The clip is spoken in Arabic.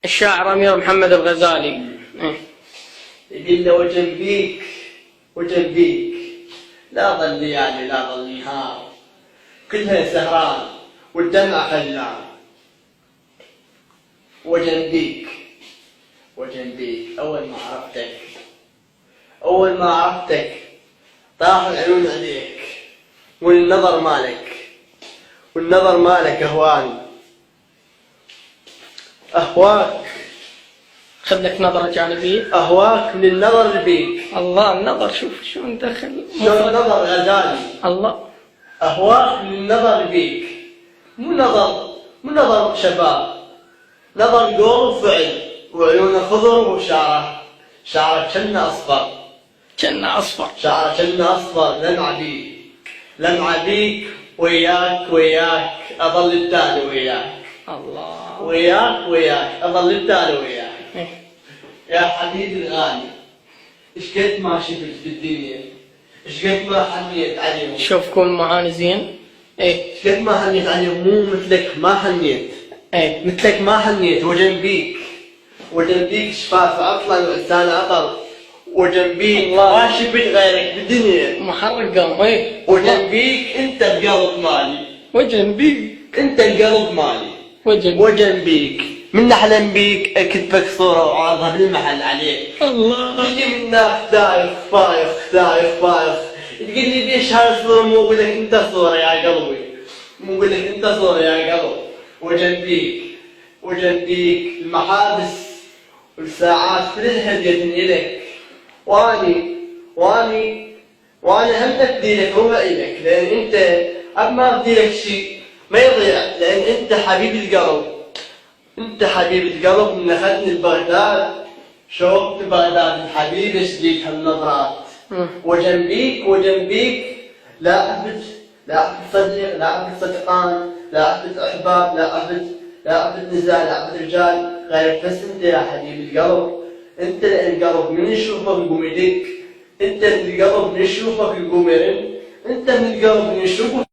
الشاعر أمير محمد الغزالي. يقول له وجنبيك وجنبيك لا ظل ليالي لا ظل نهار كلها سهران والدمع خلان. وجنبيك وجنبيك أول ما عرفتك طاح العيون عليك والنظر مالك أهواك خذ لك نظرة جانبية. أهواك من النظر بيك. الله، النظر شوف شلون دخل. شلون نظر غزالي. الله، أهواك من النظر بيك، مو نظر شباب، نظر قول وفعل، وعيونه خضر وشعره كنا أصفر. شعره كنا أصفر. لمعة بيك وياك أظل التالي وياك. الله، وياك أظل التالي وياك. يا حبيبي الغالي، إيش قد ما شفت في الدنيا، إيش قد ما حنيت عليهم. شوف كون معاني زين. إيش قد ما حنيت عليهم، مو مثلك ما حنيت. مثلك ما حنيت. وجنبيك شفاف عطلا وإنسان عطر. وجنبيك ما شفت غيرك بالدنيا. محرق قام. وجنبيك أنت القلب مالي. أنت القلب مالي. وجنبيك من نحلم بيك اكتبك صورة وعارضها بالمحل عليك. الله، تجي منك دايخ فايخ تقول لي ليش هاي الصورة مو اقول لك انت صورة يا قلبي. وجنبيك المحابس والساعات كلها هديتني إلك. واني هم ابدي لك هو إلك، لأن انت ما ابدي لك شيء ما يضيع، لأن انت حبيب القلب. من أخذني لبغداد شوقت بغداد الحبيب شديد هالنظرات. وجنبيك لا أعبد صديق، لا أعبد صدقان، لا أعبد أحباب، لا أعبد نزال، لا أعبد رجال غيرك بس أنت يا حبيب القلب. أنت القلب من يشوفك يقوم يدق، أنت من القلب من يشوفك يقوم يرن، أنت من القلب من يشوفك